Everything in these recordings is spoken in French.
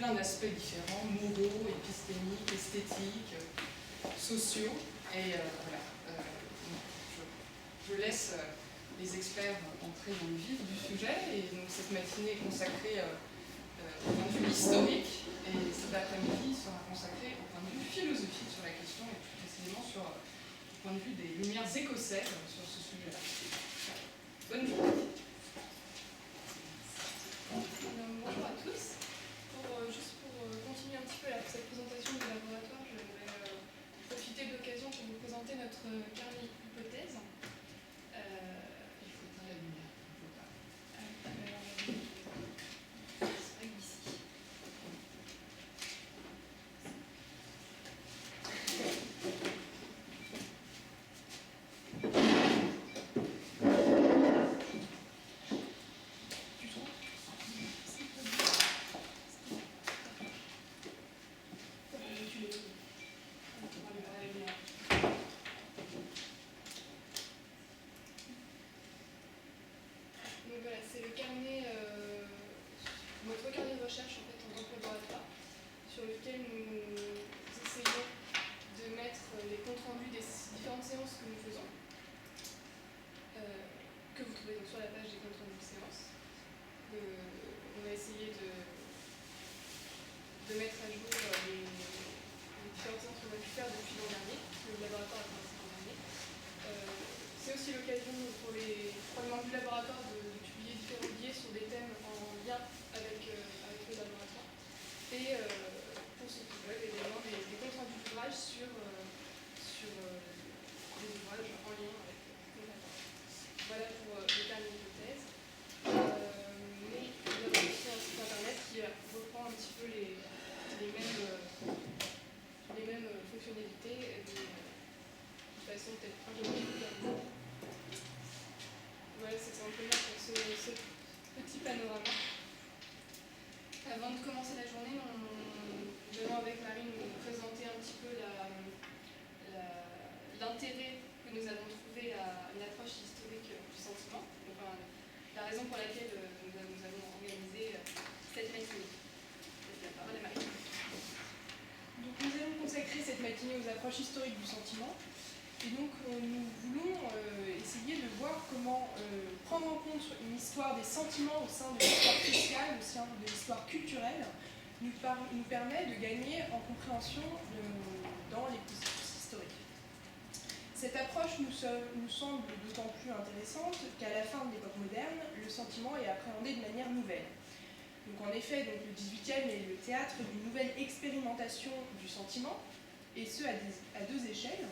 plein d'aspects différents, moraux, épistémiques, esthétiques, sociaux. Et voilà, je laisse les experts entrer dans le vif du sujet. Et donc cette matinée est consacrée au point de vue historique, et cet après-midi sera consacré au point de vue philosophique sur la question, et plus précisément sur le point de vue des Lumières écossaises sur ce sujet-là. Bonne journée. Bonjour à tous. Juste pour continuer un petit peu cette présentation du laboratoire, je vais profiter de l'occasion pour vous présenter notre carnet hypothèse. Il faut éteindre la lumière. C'est vrai qu'ici. Donc voilà, c'est le carnet, notre carnet de recherche en fait en tant que laboratoire, sur lequel nous essayons de mettre les comptes rendus des différentes séances que nous faisons, que vous trouvez donc sur la page des comptes rendus de séances. On a essayé de mettre à jour les différentes séances qu'on a pu faire depuis l'an dernier, parce que le laboratoire a commencé l'an dernier. C'est aussi l'occasion pour les membres du laboratoire de publier différents billets sur des thèmes en lien avec le laboratoire. Et pour ceux qui veulent, également des comptes rendus d'ouvrages sur des ouvrages en lien avec le laboratoire. Voilà pour le carnet d'hypothèse. Mais nous avons aussi un site internet qui reprend un petit peu les mêmes fonctionnalités de façon peut-être un peu plus vulgarisée. Voilà, c'est simplement pour ce petit panorama. Avant de commencer la journée, nous allons avec Marie nous présenter un petit peu l'intérêt que nous avons trouvé à une approche historique du sentiment, enfin, la raison pour laquelle nous avons organisé cette matinée. La parole est Marie. Donc nous allons consacrer cette matinée aux approches historiques du sentiment. Et donc nous voulons essayer de voir comment prendre en compte une histoire des sentiments au sein de l'histoire sociale, au sein de l'histoire culturelle, nous permet de gagner en compréhension dans les processus historiques. Cette approche nous semble d'autant plus intéressante qu'à la fin de l'époque moderne, le sentiment est appréhendé de manière nouvelle. Donc en effet, le XVIIIe est le théâtre d'une nouvelle expérimentation du sentiment, et ce à deux échelles.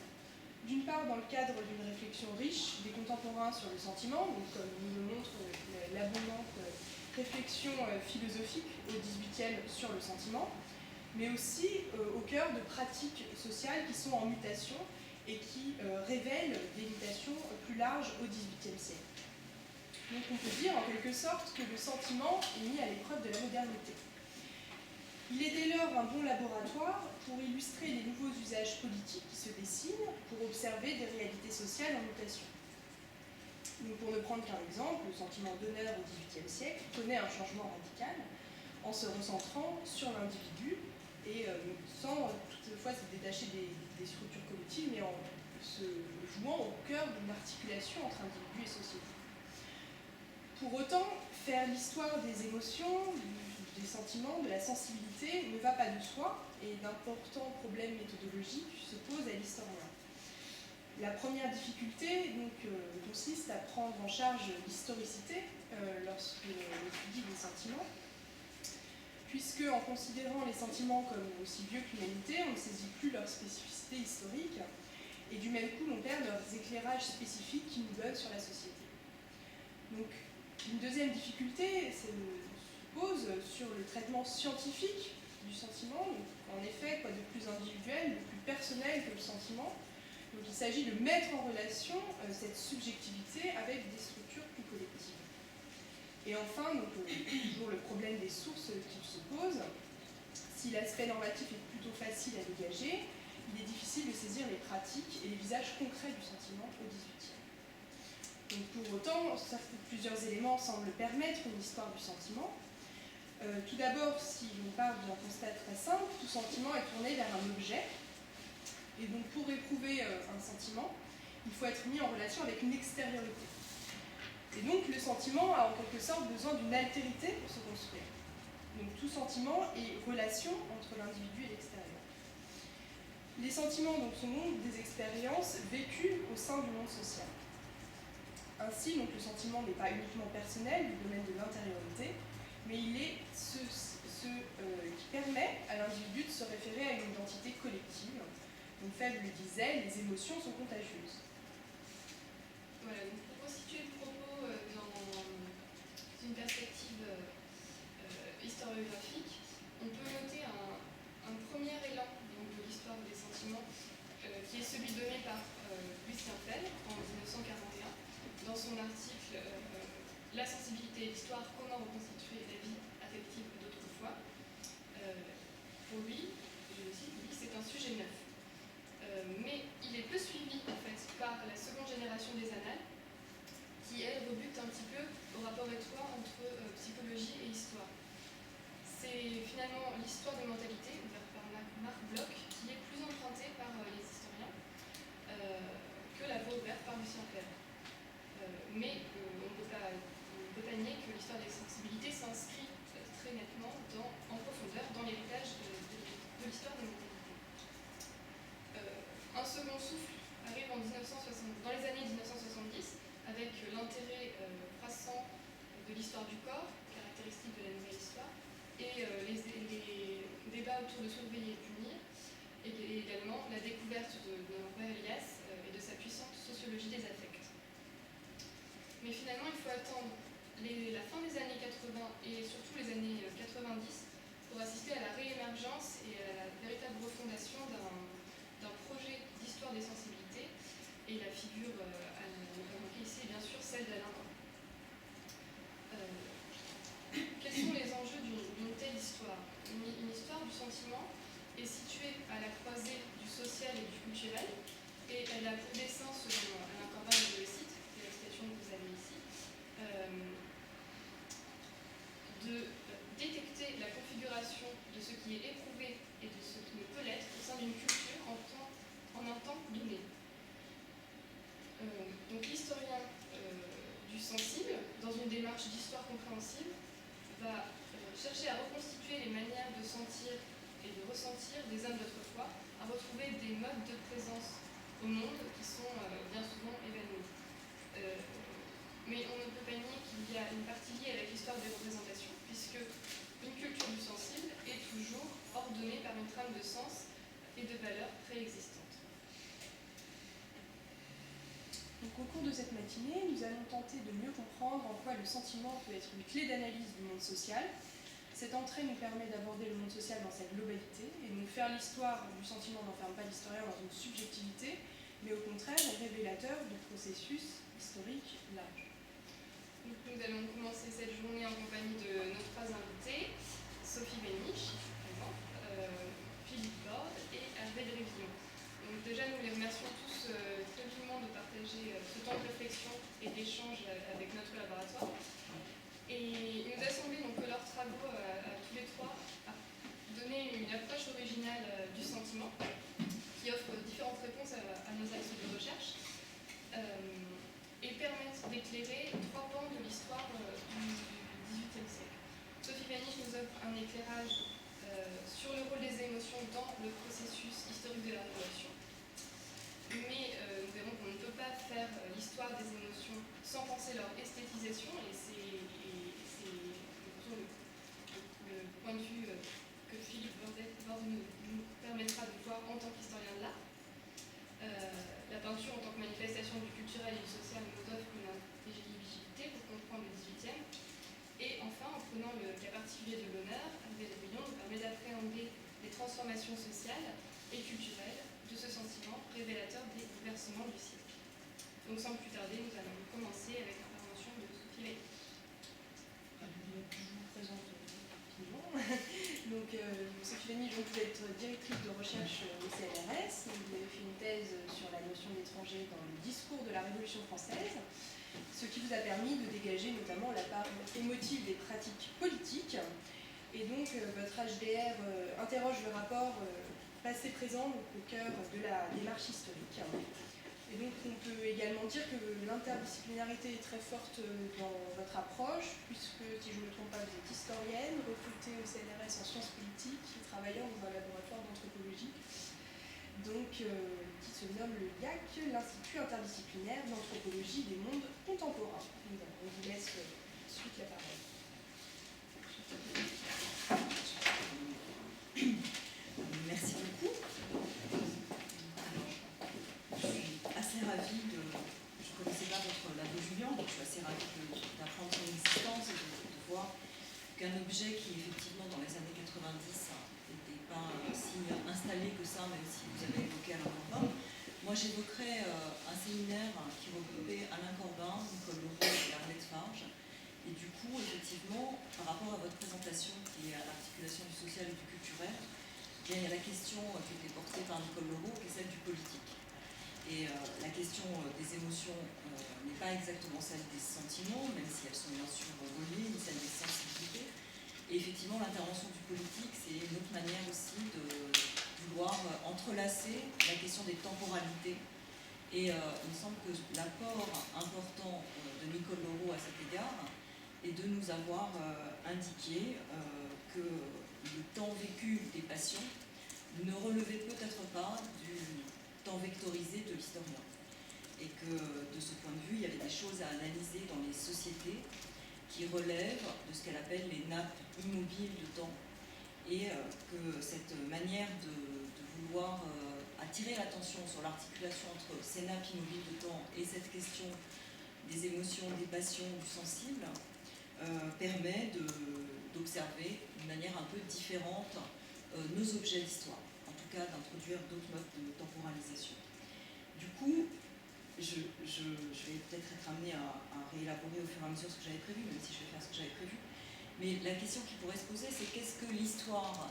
D'une part, dans le cadre d'une réflexion riche des contemporains sur le sentiment, donc comme nous le montre l'abondante réflexion philosophique au XVIIIe sur le sentiment, mais aussi au cœur de pratiques sociales qui sont en mutation et qui révèlent des mutations plus larges au XVIIIe siècle. Donc on peut dire en quelque sorte que le sentiment est mis à l'épreuve de la modernité. Il est dès lors un bon laboratoire pour illustrer les nouveaux usages politiques qui se dessinent, pour observer des réalités sociales en mutation. Donc pour ne prendre qu'un exemple, le sentiment d'honneur au XVIIIe siècle connaît un changement radical en se recentrant sur l'individu et sans toutefois se détacher des structures collectives, mais en se jouant au cœur d'une articulation entre individu et société. Pour autant, faire l'histoire des émotions, des sentiments, de la sensibilité ne va pas de soi, et d'importants problèmes méthodologiques se posent à l'historien. La première difficulté consiste à prendre en charge l'historicité lorsqu'on étudie les sentiments, puisque en considérant les sentiments comme aussi vieux que l'humanité, on ne saisit plus leur spécificité historique, et du même coup on perd leurs éclairages spécifiques qui nous donnent sur la société. Donc, une deuxième difficulté se pose sur le traitement scientifique du sentiment. Donc, en effet, quoi de plus individuel, de plus personnel que le sentiment. Donc il s'agit de mettre en relation cette subjectivité avec des structures plus collectives. Et enfin, toujours le problème des sources qui se posent. Si l'aspect normatif est plutôt facile à dégager, il est difficile de saisir les pratiques et les visages concrets du sentiment au XVIIIe. Donc pour autant, plusieurs éléments semblent permettre une histoire du sentiment. Tout d'abord, si on part d'un sentiment est tourné vers un objet. Et donc pour éprouver un sentiment, il faut être mis en relation avec une extériorité. Et donc le sentiment a en quelque sorte besoin d'une altérité pour se construire. Donc tout sentiment est relation entre l'individu et l'extérieur. Les sentiments donc, sont donc des expériences vécues au sein du monde social. Ainsi, donc, le sentiment n'est pas uniquement personnel du domaine de l'intériorité, mais il est ce qui permet à l'individu de se référer à une identité collective. Donc Febvre le disait, les émotions sont contagieuses. Voilà, donc pour resituer le propos dans une perspective historiographique, on peut noter un premier élan donc, de l'histoire des sentiments qui est celui donné par Lucien Febvre en 1941 dans son article La sensibilité et l'histoire, comment reconstituer la vie affective d'autrefois. Pour lui, je le cite, c'est un sujet neuf. Mais il est peu suivi en fait par la seconde génération des annales qui elle rebute un petit peu au rapport étroit entre psychologie et histoire. C'est finalement l'histoire des mentalités ouverte par Marc Bloch qui est plus empruntée par les historiens que la voie ouverte par Lucien Febvre. Mais on ne peut pas nier que l'histoire des sensibilités s'inscrit très nettement en profondeur dans l'héritage de l'histoire des mentalités. Un second souffle arrive dans les années 1970 avec l'intérêt croissant de l'histoire du corps, caractéristique de la nouvelle histoire, et les débats autour de surveiller et punir, et également la découverte de Robert Elias et de sa puissante sociologie des affects. Mais finalement, il faut attendre la fin des années 80 et surtout les années 90 pour assister à la réémergence et à la véritable refondation d'un projet d'histoire des sensibilités, et la figure à manquer ici est bien sûr celle d'Alain Caen. Quels sont les enjeux d'une telle histoire ? Une histoire du sentiment est située à la croisée du social et du culturel, et elle a pour dessein, selon Alain Corbin, je le cite, c'est la citation que vous avez ici, de détecter la configuration de ce qui est éprouvé et de ce qui ne peut l'être au sein d'une culture en un temps donné. Donc l'historien du sensible, dans une démarche d'histoire compréhensible, va chercher à reconstituer les manières de sentir et de ressentir des hommes d'autrefois, à retrouver des modes de présence au monde qui sont bien souvent évanouis. Mais on ne peut pas nier qu'il y a une partie liée avec l'histoire des représentations, puisque une culture du sensible est toujours ordonnée par une trame de sens et de valeurs préexistantes. Donc, au cours de cette matinée, nous allons tenter de mieux comprendre en quoi le sentiment peut être une clé d'analyse du monde social. Cette entrée nous permet d'aborder le monde social dans sa globalité, et donc faire l'histoire du sentiment n'enferme pas l'historien dans une subjectivité, mais au contraire est révélateur de processus historiques larges. Donc, nous allons commencer cette journée en compagnie de nos trois invités, Sophie Béniche, Philippe Borde et Hervé Drévillon. Donc déjà, nous les remercions tous très vivement de partager ce temps de réflexion et d'échange avec notre laboratoire. Et il nous a semblé donc, que leurs travaux à tous les trois a donné une approche originale du sentiment qui offre différentes réponses à nos axes de recherche et permettent d'éclairer trois pans de l'histoire du XVIIIe siècle. Sophie Béniche nous offre un éclairage sur le rôle des émotions dans le processus historique de la Révolution. Mais nous verrons qu'on ne peut pas faire l'histoire des émotions sans penser leur esthétisation, et c'est le point de vue que Philippe Borde nous permettra de voir en tant qu'historien de l'art. La peinture en tant que manifestation du culturel et du social nous offre une intelligibilité pour comprendre le XVIIIe. Et enfin, en prenant le cas particulier de l'honneur, Hervé Drévillon nous permet d'appréhender les transformations sociales et culturelles de ce sentiment révélateur des bouleversements du siècle. Donc sans plus tarder, nous allons commencer avec l'intervention de Sophie Béniche. Je vous présente rapidement. Donc, Sophie Béniche, vous êtes directrice de recherche au CNRS. Vous avez fait une thèse sur la notion d'étranger dans le discours de la Révolution française, ce qui vous a permis de dégager notamment la part émotive des pratiques politiques. Et donc, votre HDR interroge le rapport passé-présent au cœur de la démarche historique. Et donc on peut également dire que l'interdisciplinarité est très forte dans votre approche, puisque, si je ne me trompe pas, vous êtes historienne, recrutée au CNRS en sciences politiques, travaillant dans un laboratoire d'anthropologie, donc qui se nomme le IAC, l'Institut interdisciplinaire d'anthropologie des mondes contemporains. Donc, on vous laisse suite la parole. Merci beaucoup. Je suis assez ravie de... Je ne connaissais pas votre labo Julien, donc je suis assez ravie d'apprendre son existence et de voir qu'un objet qui, effectivement, dans les années 90, n'était pas si installé que ça, même si vous avez évoqué Alain Corbin. Moi, j'évoquerais un séminaire qui regroupait Alain Corbin, Nicole Leroux et Arlette Farge. Et du coup, effectivement, par rapport à votre présentation qui est à l'articulation du social et du culturel, il y a la question qui était portée par Nicole Leroux, qui est celle du politique. Et la question des émotions n'est pas exactement celle des sentiments, même si elles sont bien sûr reliées, ni celle des sensibilités. Et effectivement, l'intervention du politique, c'est une autre manière aussi de vouloir entrelacer la question des temporalités. Et il me semble que l'apport important de Nicole Leroux à cet égard est de nous avoir indiqué que le temps vécu des patients ne relevait peut-être pas du temps vectorisé de l'historien. Et que de ce point de vue, il y avait des choses à analyser dans les sociétés qui relèvent de ce qu'elle appelle les nappes immobiles de temps. Et que cette manière de vouloir attirer l'attention sur l'articulation entre ces nappes immobiles de temps et cette question des émotions, des passions, du sensible, permet d'observer d'une manière un peu différente nos objets d'histoire, en tout cas d'introduire d'autres modes de temporalisation. Du coup, je vais peut-être être amenée à réélaborer au fur et à mesure ce que j'avais prévu, même si je vais faire ce que j'avais prévu. Mais la question qui pourrait se poser, c'est qu'est-ce que l'histoire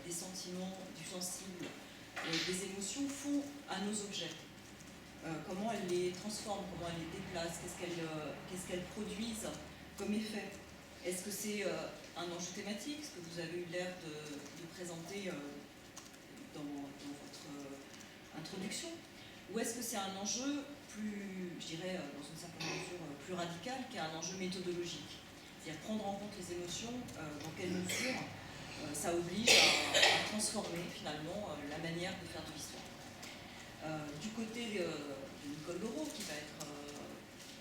des sentiments, du sensible, des émotions font à nos objets, comment elles les transforment, comment elles les déplacent, qu'est-ce qu'elles produisent comme effet. Est-ce que c'est un enjeu thématique, ce que vous avez eu l'air de présenter dans votre introduction, ou est-ce que c'est un enjeu plus, je dirais, dans une certaine mesure plus radical, qui est un enjeu méthodologique, c'est-à-dire prendre en compte les émotions, dans quelle mesure ça oblige à transformer finalement la manière de faire de l'histoire. Du côté de Nicole Leroux, qui va être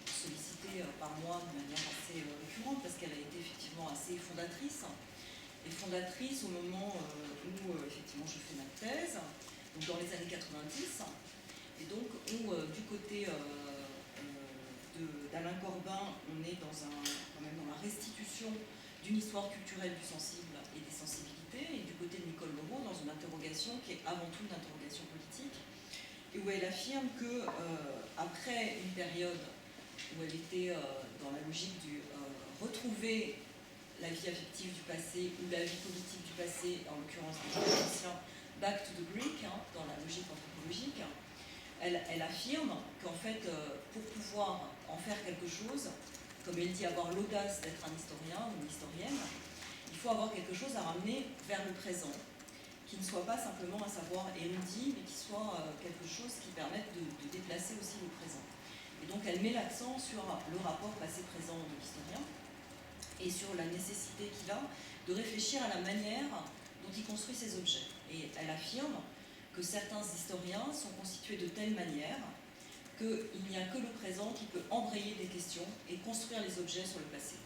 sollicitée par moi de manière assez récurrente, parce qu'elle a été effectivement assez fondatrice, et fondatrice au moment où effectivement je fais ma thèse, donc dans les années 90, et donc où du côté d'Alain Corbin, on est quand même dans la restitution d'une histoire culturelle du sensible et des sensibilités, et du côté de Nicole Leroux, dans une interrogation qui est avant tout une interrogation politique, et où elle affirme que après une période où elle était dans la logique du retrouver la vie affective du passé ou la vie politique du passé, en l'occurrence des anciens, back to the Greek, dans la logique anthropologique, elle affirme qu'en fait, pour pouvoir en faire quelque chose, comme elle dit, avoir l'audace d'être un historien ou une historienne, il faut avoir quelque chose à ramener vers le présent, qui ne soit pas simplement un savoir érudit, mais qui soit quelque chose qui permette de déplacer aussi le présent. Et donc elle met l'accent sur le rapport passé-présent de l'historien et sur la nécessité qu'il a de réfléchir à la manière dont il construit ses objets. Et elle affirme que certains historiens sont constitués de telle manière qu'il n'y a que le présent qui peut embrayer des questions et construire les objets sur le passé.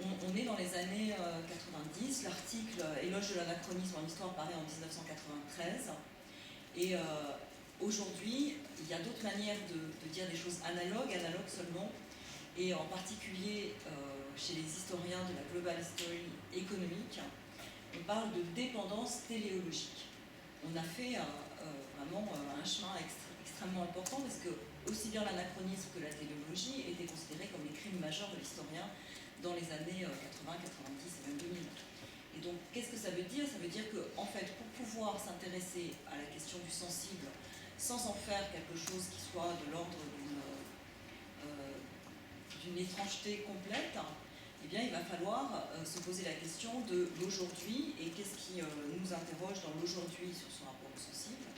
On est dans les années 90, l'article « Éloge de l'anachronisme en histoire » paraît en 1993, et aujourd'hui, il y a d'autres manières de dire des choses analogues seulement, et en particulier chez les historiens de la Global History économique, on parle de dépendance téléologique. On a fait vraiment un chemin extrêmement important, parce que aussi bien l'anachronisme que la téléologie étaient considérés comme les crimes majeurs de l'historien dans les années 80, 90 et même 2000. Et donc, qu'est-ce que ça veut dire? Ça veut dire que, en fait, pour pouvoir s'intéresser à la question du sensible, sans en faire quelque chose qui soit de l'ordre d'une étrangeté complète, eh bien, il va falloir se poser la question de l'aujourd'hui et qu'est-ce qui nous interroge dans l'aujourd'hui sur son rapport au sensible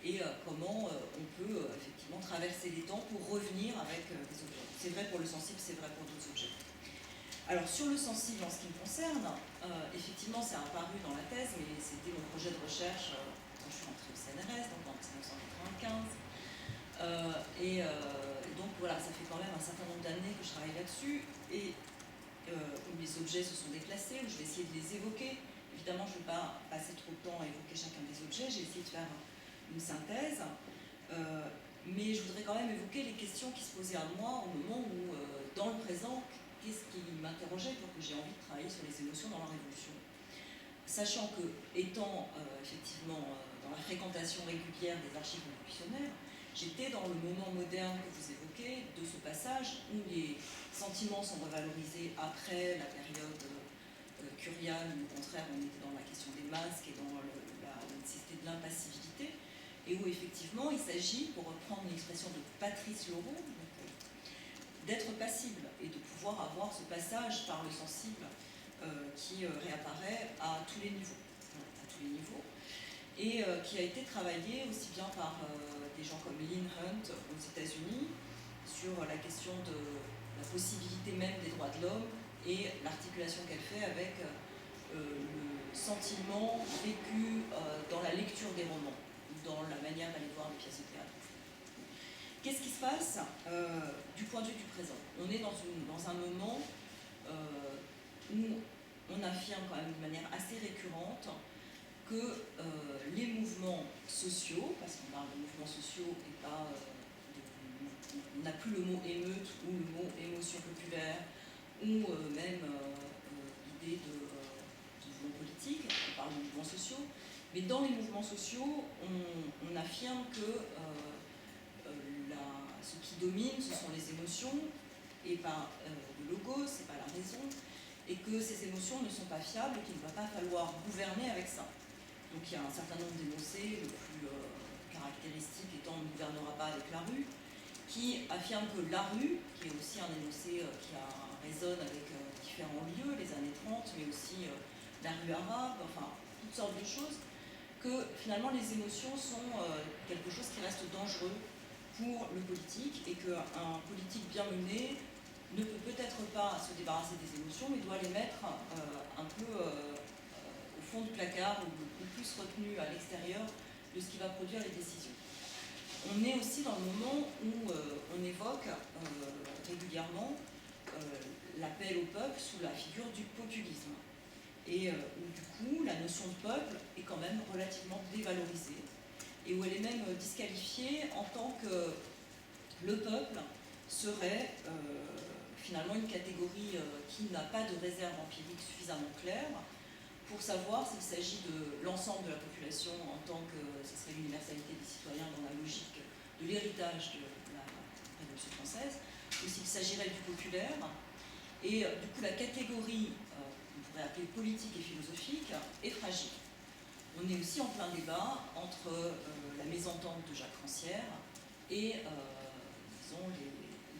et comment on peut effectivement traverser les temps pour revenir avec des objets. C'est vrai pour le sensible, c'est vrai pour d'autres objets. Alors sur le sensible en ce qui me concerne, effectivement c'est apparu dans la thèse, mais c'était mon projet de recherche quand je suis rentrée au CNRS, donc en 1995. Et donc voilà, ça fait quand même un certain nombre d'années que je travaille là-dessus, et où les objets se sont déplacés, où je vais essayer de les évoquer. Évidemment, je ne vais pas passer trop de temps à évoquer chacun des objets, j'ai essayé de faire une synthèse, mais je voudrais quand même évoquer les questions qui se posaient à moi au moment où, dans le présent, qu'est-ce qui m'interrogeait pour que j'ai envie de travailler sur les émotions dans la Révolution. Sachant que, étant effectivement dans la fréquentation régulière des archives révolutionnaires, j'étais dans le moment moderne que vous évoquez, de ce passage où les sentiments sont revalorisés après la période curiale, où au contraire on était dans la question des masques et dans la nécessité de l'impassivité, et où effectivement il s'agit, pour reprendre l'expression de Patrice Loro, d'être passible et de pouvoir avoir ce passage par le sensible qui réapparaît à tous les niveaux. Et qui a été travaillé aussi bien par des gens comme Lynn Hunt aux États-Unis sur la question de la possibilité même des droits de l'homme et l'articulation qu'elle fait avec le sentiment vécu dans la lecture des romans, dans la manière d'aller voir les pièces de théâtre. Qu'est-ce qui se passe du point de vue du présent? On est dans un moment où on affirme quand même de manière assez récurrente que les mouvements sociaux, parce qu'on parle de mouvements sociaux et pas on n'a plus le mot émeute ou le mot émotion populaire ou même l'idée de mouvements politiques, on parle de mouvements sociaux, mais dans les mouvements sociaux, on affirme que ce qui domine, ce sont les émotions et pas le logos, c'est pas la raison, et que ces émotions ne sont pas fiables et qu'il ne va pas falloir gouverner avec ça. Donc il y a un certain nombre d'énoncés, le plus caractéristique étant on ne gouvernera pas avec la rue, qui affirme que la rue, qui est aussi un énoncé qui résonne avec différents lieux, les années 30, mais aussi la rue arabe, enfin toutes sortes de choses, que finalement les émotions sont quelque chose qui reste dangereux pour le politique et qu'un politique bien mené ne peut peut-être pas se débarrasser des émotions, mais doit les mettre un peu au fond du placard ou plus retenu à l'extérieur de ce qui va produire les décisions. On est aussi dans le moment où on évoque régulièrement l'appel au peuple sous la figure du populisme. Et où du coup la notion de peuple est quand même relativement dévalorisée et où elle est même disqualifiée en tant que le peuple serait finalement une catégorie qui n'a pas de réserve empirique suffisamment claire pour savoir s'il s'agit de l'ensemble de la population en tant que ce serait l'universalité des citoyens dans la logique de l'héritage de la Révolution française, ou s'il s'agirait du populaire. Et du coup la catégorie qu'on pourrait appeler politique et philosophique est fragile. On est aussi en plein débat entre la mésentente de Jacques Rancière et disons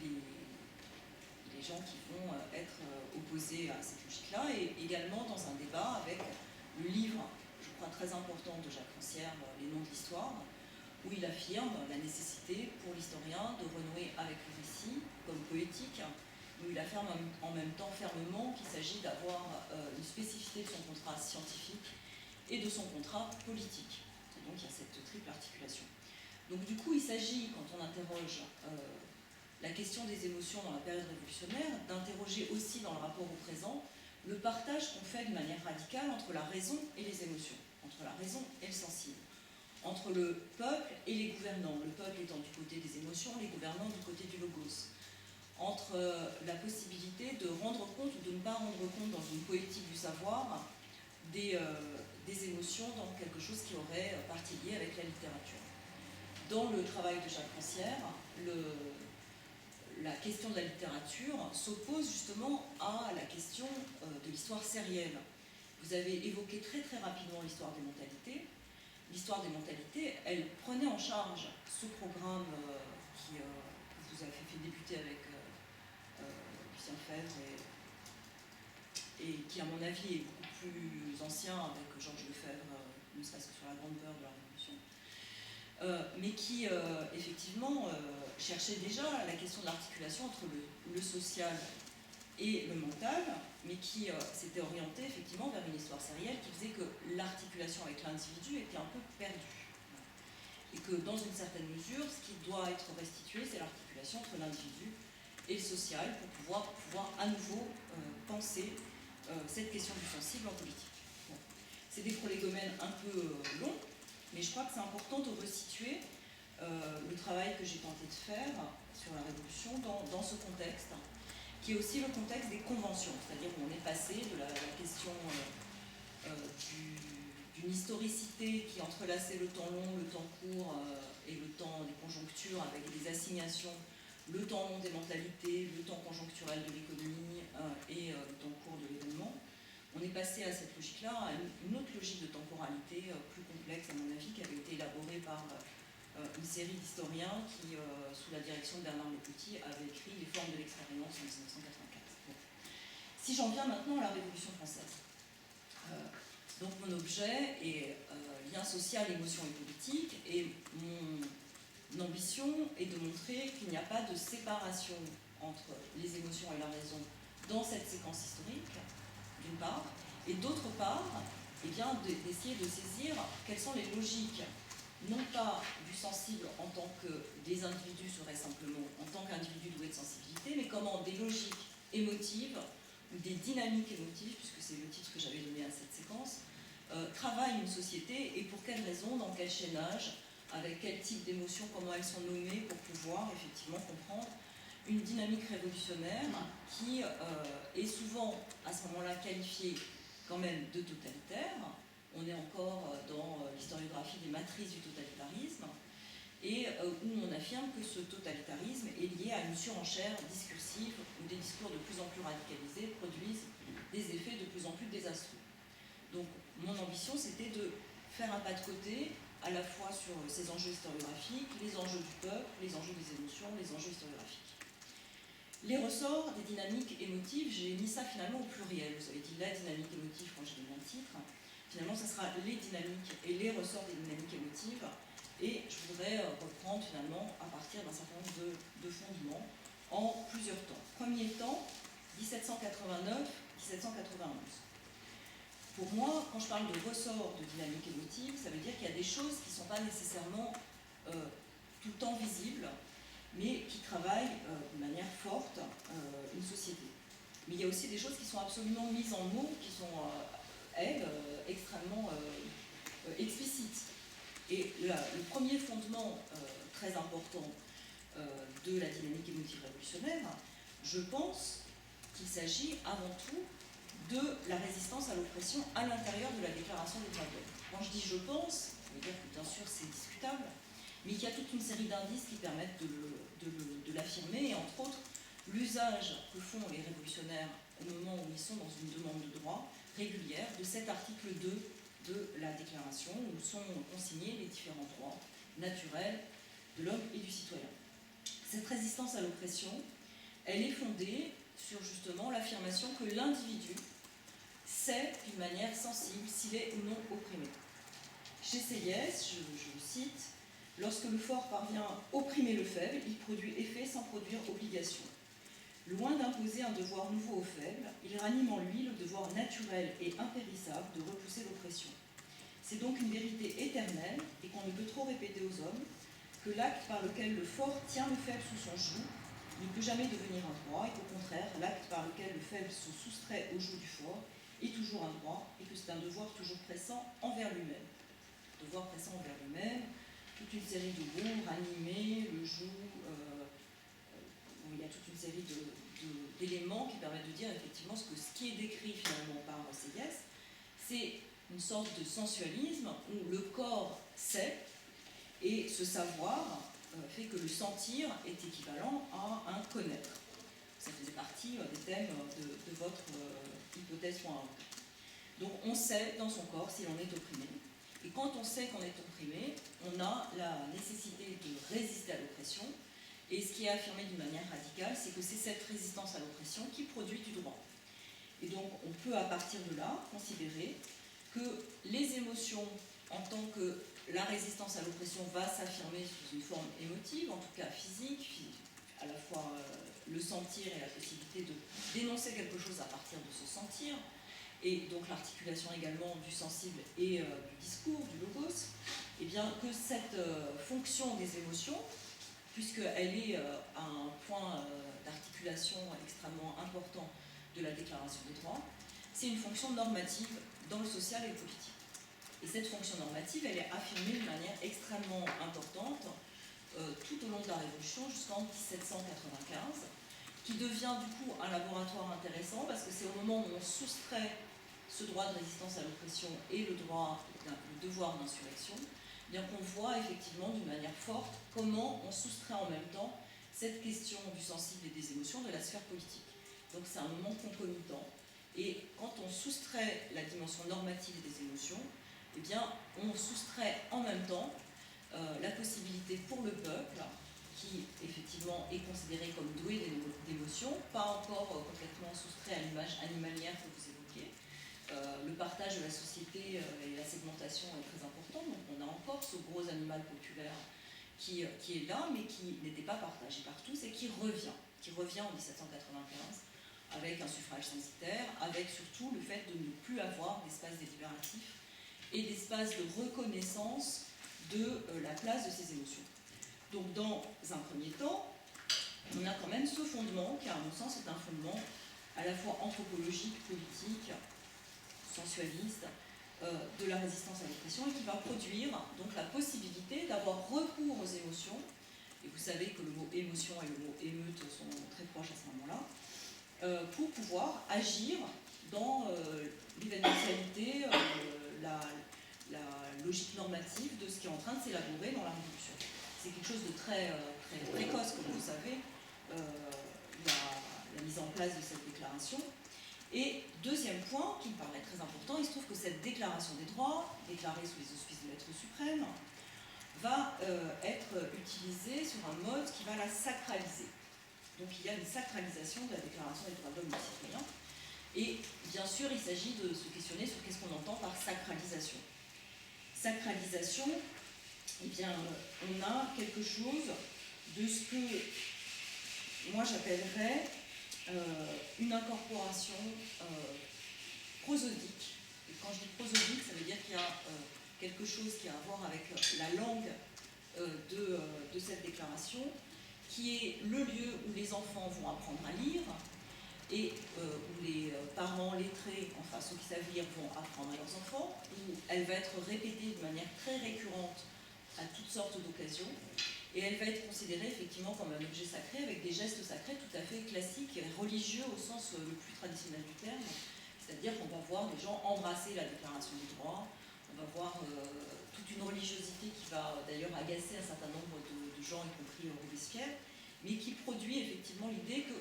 les gens qui vont être opposés à cette logique-là, et également dans un débat avec le livre, je crois très important de Jacques Rancière, Les noms de l'histoire, où il affirme la nécessité pour l'historien de renouer avec le récit comme poétique, où il affirme en même temps fermement qu'il s'agit d'avoir une spécificité de son contrat scientifique et de son contrat politique. Et donc il y a cette triple articulation. Donc du coup, il s'agit, quand on interroge la question des émotions dans la période révolutionnaire, d'interroger aussi dans le rapport au présent le partage qu'on fait de manière radicale entre la raison et les émotions, entre la raison et le sensible, entre le peuple et les gouvernants, le peuple étant du côté des émotions, les gouvernants du côté du logos, entre la possibilité de rendre compte ou de ne pas rendre compte dans une poétique du savoir des émotions dans quelque chose qui aurait partie liée avec la littérature. Dans le travail de Jacques Rancière, la question de la littérature s'oppose justement à la question de l'histoire sérielle. Vous avez évoqué très très rapidement l'histoire des mentalités. L'histoire des mentalités, elle prenait en charge ce programme qui vous a fait débuter avec Lucien Febvre et qui à mon avis est beaucoup plus ancien avec Georges Lefebvre mais qui effectivement cherchait déjà la question de l'articulation entre le social et le mental, mais qui s'était orienté effectivement vers une histoire sérielle qui faisait que l'articulation avec l'individu était un peu perdue. Et que dans une certaine mesure, ce qui doit être restitué, c'est l'articulation entre l'individu et le social pour pouvoir à nouveau penser cette question du sensible en politique. Bon. C'est des prolégomènes un peu longs, mais je crois que c'est important de resituer le travail que j'ai tenté de faire sur la Révolution dans ce contexte, qui est aussi le contexte des conventions, c'est-à-dire où on est passé de la question d'une historicité qui entrelaçait le temps long, le temps court et le temps des conjonctures avec des assignations, le temps long des mentalités, le temps conjoncturel de l'économie et le temps court de l'événement. On est passé à cette logique-là, à une autre logique de temporalité plus complexe à mon avis, qui avait été élaborée par une série d'historiens qui, sous la direction de Bernard Lepetit, avaient écrit Les formes de l'expérience en 1984. Bon. Si j'en viens maintenant à la Révolution française. Donc mon objet est lien social, émotion et politique, et mon ambition est de montrer qu'il n'y a pas de séparation entre les émotions et la raison dans cette séquence historique, d'une part, et d'autre part, eh bien, d'essayer de saisir quelles sont les logiques, non pas du sensible en tant que des individus seraient simplement, en tant qu'individus doués de sensibilité, mais comment des logiques émotives, ou des dynamiques émotives, puisque c'est le titre que j'avais donné à cette séquence, travaillent une société et pour quelles raisons, dans quel chaînage, avec quel type d'émotions, comment elles sont nommées pour pouvoir effectivement comprendre une dynamique révolutionnaire qui est souvent à ce moment-là qualifiée quand même de totalitaire. On est encore dans l'historiographie des matrices du totalitarisme et où on affirme que ce totalitarisme est lié à une surenchère discursive où des discours de plus en plus radicalisés produisent des effets de plus en plus désastreux. Donc mon ambition c'était de faire un pas de côté à la fois sur ces enjeux historiographiques, les enjeux du peuple, les enjeux des émotions, les enjeux historiographiques. Les ressorts des dynamiques émotives, j'ai mis ça finalement au pluriel. Vous avez dit la dynamique émotive quand j'ai donné un titre. Finalement, ça sera les dynamiques et les ressorts des dynamiques émotives. Et je voudrais reprendre finalement à partir d'un certain nombre de fondements en plusieurs temps. Premier temps, 1789-1791. Pour moi, quand je parle de ressorts de dynamique émotive, ça veut dire qu'il y a des choses qui ne sont pas nécessairement tout le temps visibles, mais qui travaillent de manière forte une société. Mais il y a aussi des choses qui sont absolument mises en mots, qui sont, elles, extrêmement explicites. Et le premier fondement très important de la dynamique émotive révolutionnaire, je pense qu'il s'agit avant tout de la résistance à l'oppression à l'intérieur de la Déclaration des droits de l'homme. Quand je dis je pense, ça veut dire que bien sûr c'est discutable, mais qu'il y a toute une série d'indices qui permettent de l'affirmer, et entre autres l'usage que font les révolutionnaires au moment où ils sont dans une demande de droit régulière de cet article 2 de la Déclaration où sont consignés les différents droits naturels de l'homme et du citoyen. Cette résistance à l'oppression, elle est fondée sur justement l'affirmation que l'individu sait d'une manière sensible s'il est ou non opprimé. Chez Sieyès, je le cite, « Lorsque le fort parvient à opprimer le faible, il produit effet sans produire obligation. Loin d'imposer un devoir nouveau au faible, il ranime en lui le devoir naturel et impérissable de repousser l'oppression. C'est donc une vérité éternelle et qu'on ne peut trop répéter aux hommes, que l'acte par lequel le fort tient le faible sous son joug ne peut jamais devenir un droit, et qu'au contraire, l'acte par lequel le faible se soustrait au joug du fort est toujours un droit, et que c'est un devoir toujours pressant envers lui-même. Devoir pressant envers lui-même, toute une série de mots, ranimer, le joug, il y a toute une série d'éléments qui permettent de dire effectivement ce qui est décrit finalement par Sieyès, c'est une sorte de sensualisme où le corps sait, et ce savoir fait que le sentir est équivalent à un connaître. Ça faisait partie des thèmes de votre hypothèse .1. Donc on sait dans son corps si l'on est opprimé. Et quand on sait qu'on est opprimé, on a la nécessité de résister à l'oppression. Et ce qui est affirmé d'une manière radicale, c'est que c'est cette résistance à l'oppression qui produit du droit. Et donc on peut à partir de là considérer que les émotions en tant que la résistance à l'oppression va s'affirmer sous une forme émotive, en tout cas physique, à la fois le sentir et la possibilité de dénoncer quelque chose à partir de ce sentir, et donc l'articulation également du sensible et du discours, du logos, et bien que cette fonction des émotions, puisqu'elle est à un point d'articulation extrêmement important de la Déclaration des droits, c'est une fonction normative dans le social et le politique. Et cette fonction normative, elle est affirmée de manière extrêmement importante tout au long de la Révolution jusqu'en 1795, qui devient du coup un laboratoire intéressant parce que c'est au moment où on soustrait ce droit de résistance à l'oppression et le devoir d'insurrection, bien qu'on voit effectivement d'une manière forte comment on soustrait en même temps cette question du sensible et des émotions de la sphère politique. Donc c'est un moment concomitant. Et quand on soustrait la dimension normative des émotions, eh bien, on soustrait en même temps la possibilité pour le peuple, qui effectivement est considéré comme doué d'émotions, pas encore complètement soustrait à l'image animalière que vous évoquiez. Le partage de la société et la segmentation est très important, donc on a encore ce gros animal populaire qui est là, mais qui n'était pas partagé par tous et qui revient en 1795 avec un suffrage censitaire, avec surtout le fait de ne plus avoir d'espace délibératif et d'espace de reconnaissance de la place de ces émotions. Donc dans un premier temps, on a quand même ce fondement qui, à mon sens, est un fondement à la fois anthropologique, politique, sensualiste, de la résistance à l'oppression et qui va produire donc la possibilité d'avoir recours aux émotions. Et vous savez que le mot émotion et le mot émeute sont très proches à ce moment-là, pour pouvoir agir dans l'événementialité, la logique normative de ce qui est en train de s'élaborer dans la Révolution. C'est quelque chose de très précoce, comme vous savez, la mise en place de cette déclaration. Et deuxième point, qui me paraît très important, il se trouve que cette déclaration des droits, déclarée sous les auspices de l'être suprême, va être utilisée sur un mode qui va la sacraliser. Donc il y a une sacralisation de la déclaration des droits de l'homme et des citoyens. Et bien sûr, il s'agit de se questionner sur qu'est-ce qu'on entend par sacralisation. Sacralisation, eh bien, on a quelque chose de ce que moi j'appellerais une incorporation prosodique. Et quand je dis prosodique, ça veut dire qu'il y a quelque chose qui a à voir avec la langue de cette déclaration, qui est le lieu où les enfants vont apprendre à lire et où les parents lettrés, enfin ceux qui savent lire, vont apprendre à leurs enfants, où elle va être répétée de manière très récurrente à toutes sortes d'occasions, et elle va être considérée effectivement comme un objet sacré avec des gestes sacrés tout à fait classiques et religieux au sens le plus traditionnel du terme, c'est-à-dire qu'on va voir des gens embrasser la déclaration des droits, on va voir toute une religiosité qui va d'ailleurs agacer un certain nombre de gens, y compris Robespierre, mais qui produit effectivement l'idée que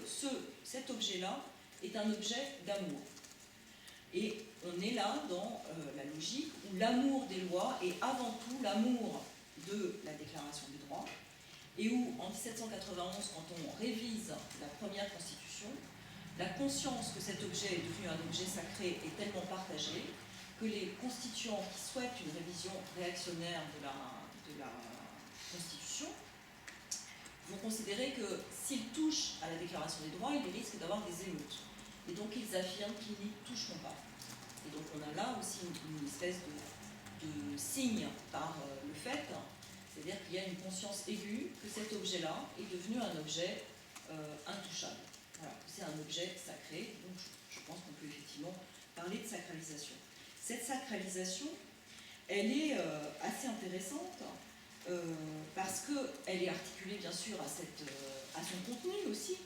cet objet-là est un objet d'amour. Et on est là dans la logique où l'amour des lois est avant tout l'amour de la Déclaration des droits, et où en 1791, quand on révise la première constitution, la conscience que cet objet est devenu un objet sacré est tellement partagée que les constituants qui souhaitent une révision réactionnaire de la Constitution vont considérer que s'ils touchent à la Déclaration des droits, ils risquent d'avoir des émeutes. Et donc ils affirment qu'ils n'y toucheront pas. Et donc on a là aussi une espèce de signe par le fait, c'est-à-dire qu'il y a une conscience aiguë que cet objet-là est devenu un objet intouchable. Voilà, c'est un objet sacré, donc je pense qu'on peut effectivement parler de sacralisation. Cette sacralisation, elle est assez intéressante parce qu'elle est articulée bien sûr à son contenu aussi.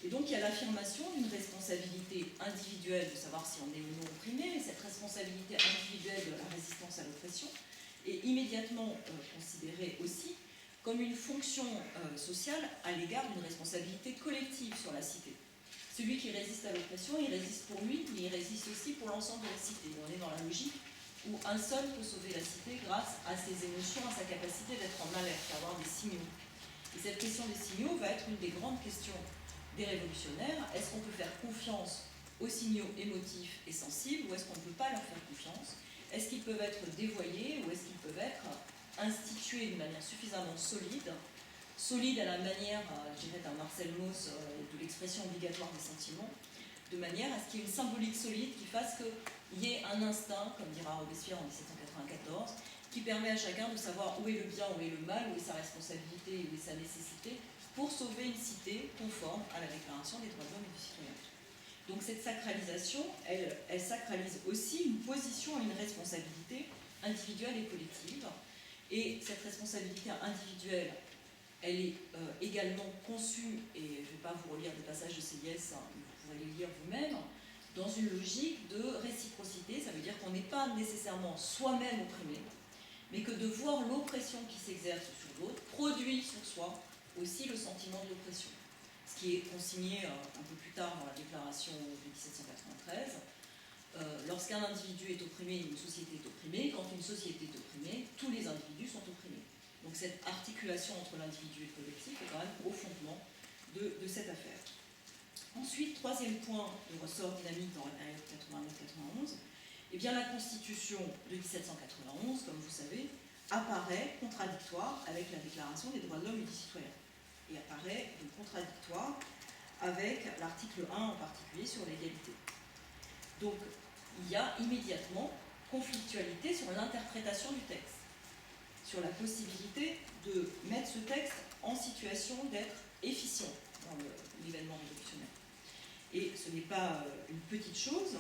Et donc il y a l'affirmation d'une responsabilité individuelle de savoir si on est ou non opprimé, mais cette responsabilité individuelle de la résistance à l'oppression est immédiatement considérée aussi comme une fonction sociale à l'égard d'une responsabilité collective sur la cité. Celui qui résiste à l'oppression, il résiste pour lui, mais il résiste aussi pour l'ensemble de la cité. On est dans la logique où un seul peut sauver la cité grâce à ses émotions, à sa capacité d'être en alerte, d'avoir des signaux. Et cette question des signaux va être une des grandes questions des révolutionnaires. Est-ce qu'on peut faire confiance aux signaux émotifs et sensibles, ou est-ce qu'on ne peut pas leur faire confiance? Est-ce qu'ils peuvent être dévoyés, ou est-ce qu'ils être institué de manière suffisamment solide à la manière, je dirais, d'un Marcel Mauss, de l'expression obligatoire des sentiments, de manière à ce qu'il y ait une symbolique solide qui fasse qu'il y ait un instinct, comme dira Robespierre en 1794, qui permet à chacun de savoir où est le bien, où est le mal, où est sa responsabilité, où est sa nécessité, pour sauver une cité conforme à la Déclaration des droits de l'homme et du citoyen. Donc cette sacralisation, elle sacralise aussi une position et une responsabilité individuelle et collective. Et cette responsabilité individuelle, elle est également conçue, et je ne vais pas vous relire des passages de Céliès, hein, vous pourrez les lire vous-même, dans une logique de réciprocité. Ça veut dire qu'on n'est pas nécessairement soi-même opprimé, mais que de voir l'oppression qui s'exerce sur l'autre produit sur soi aussi le sentiment de l'oppression. Ce qui est consigné un peu plus tard dans la déclaration de 1793. Lorsqu'un individu est opprimé, une société est opprimée. Quand une société est opprimée, tous les individus sont opprimés. Donc cette articulation entre l'individu et le collectif est quand même au fondement de cette affaire. Ensuite, troisième point de ressort dynamique dans la période 89-91, eh bien la Constitution de 1791, comme vous savez, apparaît contradictoire avec la Déclaration des droits de l'homme et du citoyen. Et apparaît contradictoire avec l'article 1 en particulier sur l'égalité. Donc, il y a immédiatement conflictualité sur l'interprétation du texte, sur la possibilité de mettre ce texte en situation d'être efficient dans l'événement révolutionnaire. Et ce n'est pas une petite chose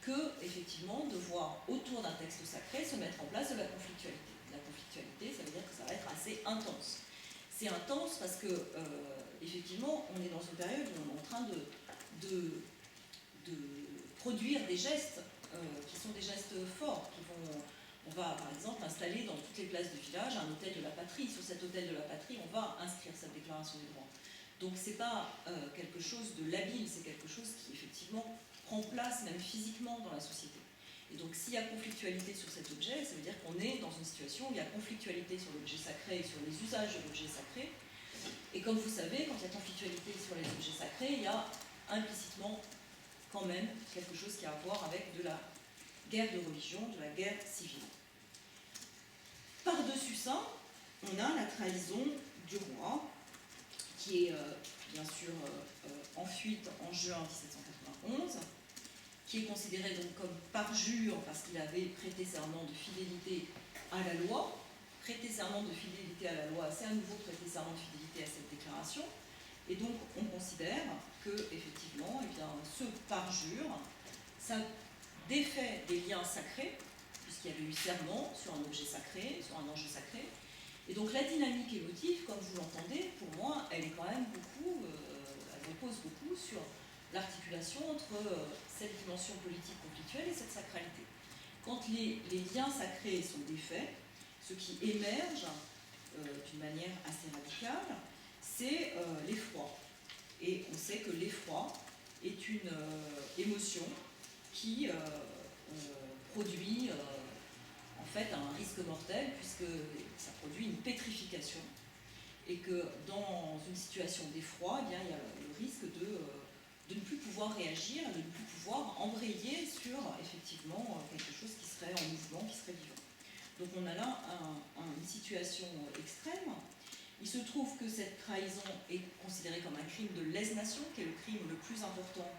que, effectivement, de voir autour d'un texte sacré se mettre en place de la conflictualité. La conflictualité, ça veut dire que ça va être assez intense. C'est intense parce que, effectivement, on est dans une période où on est en train de produire des gestes qui sont des gestes forts. On va, par exemple, installer dans toutes les places du village un hôtel de la patrie. Sur cet hôtel de la patrie, on va inscrire cette déclaration des droits. Donc, ce n'est pas quelque chose de labile, c'est quelque chose qui, effectivement, prend place, même physiquement, dans la société. Et donc, s'il y a conflictualité sur cet objet, ça veut dire qu'on est dans une situation où il y a conflictualité sur l'objet sacré et sur les usages de l'objet sacré. Et comme vous savez, quand il y a conflictualité sur les objets sacrés, il y a implicitement quand même quelque chose qui a à voir avec de la guerre de religion, de la guerre civile. Par-dessus ça, on a la trahison du roi, qui est bien sûr en fuite en juin 1791, qui est considéré donc comme parjure parce qu'il avait prêté serment de fidélité à la loi. Prêter serment de fidélité à la loi, c'est à nouveau prêter serment de fidélité à cette déclaration. Et donc, on considère que, effectivement, eh bien, ce parjure, ça défait des liens sacrés, puisqu'il y avait eu serment sur un objet sacré, sur un enjeu sacré. Et donc, la dynamique émotive, comme vous l'entendez, pour moi, elle est quand même beaucoup, elle repose beaucoup sur l'articulation entre cette dimension politique conflictuelle et cette sacralité. Quand les liens sacrés sont défaits, ce qui émerge d'une manière assez radicale, c'est l'effroi. Et on sait que l'effroi est une émotion qui produit en fait un risque mortel, puisque ça produit une pétrification. Et que dans une situation d'effroi, eh bien, il y a le risque de ne plus pouvoir réagir, de ne plus pouvoir embrayer sur effectivement quelque chose qui serait en mouvement, qui serait vivant. Donc on a là une situation extrême. Il se trouve que cette trahison est considérée comme un crime de lèse-nation, qui est le crime le plus important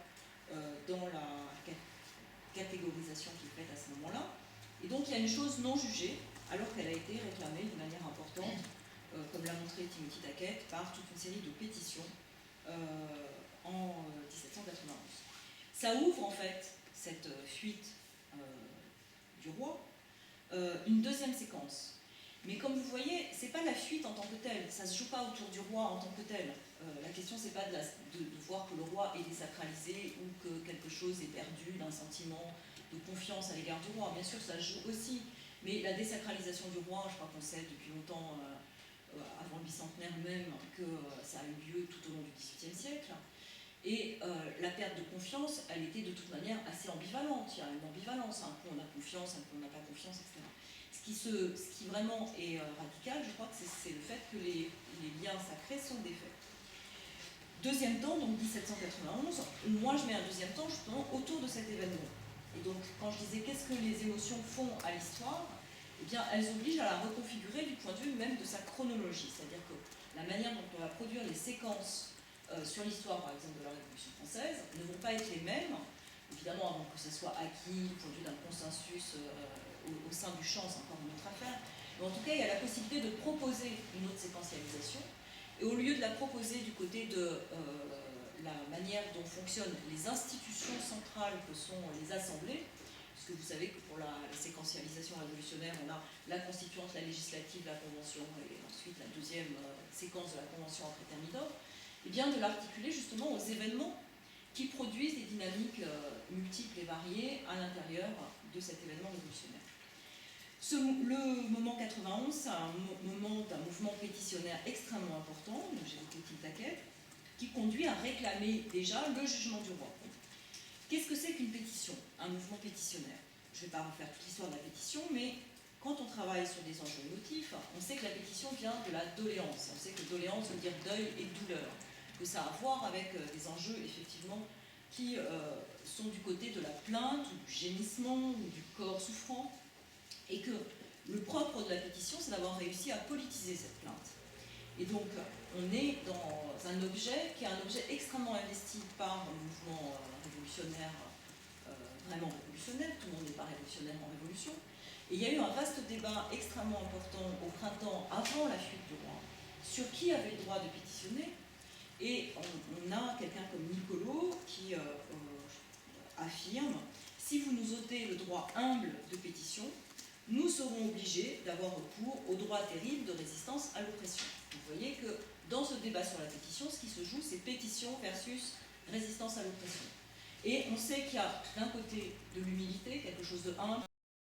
dans la catégorisation qui est faite à ce moment-là. Et donc il y a une chose non jugée, alors qu'elle a été réclamée de manière importante, comme l'a montré Timothy Tackett, par toute une série de pétitions en 1791. Ça ouvre en fait cette fuite du roi, une deuxième séquence. Mais comme vous voyez, c'est pas la fuite en tant que telle, ça se joue pas autour du roi en tant que tel. La question c'est pas de voir que le roi est désacralisé ou que quelque chose est perdu d'un sentiment de confiance à l'égard du roi. Bien sûr, ça se joue aussi. Mais la désacralisation du roi, je crois qu'on sait depuis longtemps, avant le bicentenaire même, que ça a eu lieu tout au long du XVIIIe siècle. Et la perte de confiance, elle était de toute manière assez ambivalente. Il y a une ambivalence, un coup on a confiance, un coup on n'a pas confiance, etc. Ce qui vraiment est radical, je crois que c'est le fait que les liens sacrés sont défaits. Deuxième temps, donc 1791, moi je mets un deuxième temps justement autour de cet événement. Et donc quand je disais qu'est-ce que les émotions font à l'histoire, eh bien, elles obligent à la reconfigurer du point de vue même de sa chronologie. C'est-à-dire que la manière dont on va produire les séquences sur l'histoire, par exemple, de la Révolution française, ne vont pas être les mêmes, évidemment, avant que ce soit acquis, au point de vue d'un consensus au sein du champ, c'est encore une autre affaire. Mais en tout cas, il y a la possibilité de proposer une autre séquentialisation. Et au lieu de la proposer du côté de la manière dont fonctionnent les institutions centrales que sont les assemblées, puisque vous savez que pour la séquentialisation révolutionnaire, on a la constituante, la législative, la convention, et ensuite la deuxième séquence de la convention après Thermidor, et bien de l'articuler justement aux événements qui produisent des dynamiques multiples et variées à l'intérieur de cet événement révolutionnaire. Le moment 91, c'est un moment d'un mouvement pétitionnaire extrêmement important, j'évoquais Tintagel, qui conduit à réclamer déjà le jugement du roi. Qu'est-ce que c'est qu'une pétition, un mouvement pétitionnaire? Je ne vais pas refaire toute l'histoire de la pétition, mais quand on travaille sur des enjeux émotifs, on sait que la pétition vient de la doléance. On sait que doléance veut dire deuil et douleur, que ça a à voir avec des enjeux effectivement qui sont du côté de la plainte, ou du gémissement, ou du corps souffrant, et que le propre de la pétition, c'est d'avoir réussi à politiser cette plainte. Et donc, on est dans un objet qui est un objet extrêmement investi par un mouvement révolutionnaire, vraiment révolutionnaire, tout le monde n'est pas révolutionnaire en révolution. Et il y a eu un vaste débat extrêmement important au printemps, avant la fuite du roi, sur qui avait le droit de pétitionner. Et on a quelqu'un comme Niccolò qui affirme « Si vous nous ôtez le droit humble de pétition, nous serons obligés d'avoir recours au droit terrible de résistance à l'oppression. » Vous voyez que dans ce débat sur la pétition, ce qui se joue, c'est pétition versus résistance à l'oppression. Et on sait qu'il y a d'un côté de l'humilité, quelque chose de humble,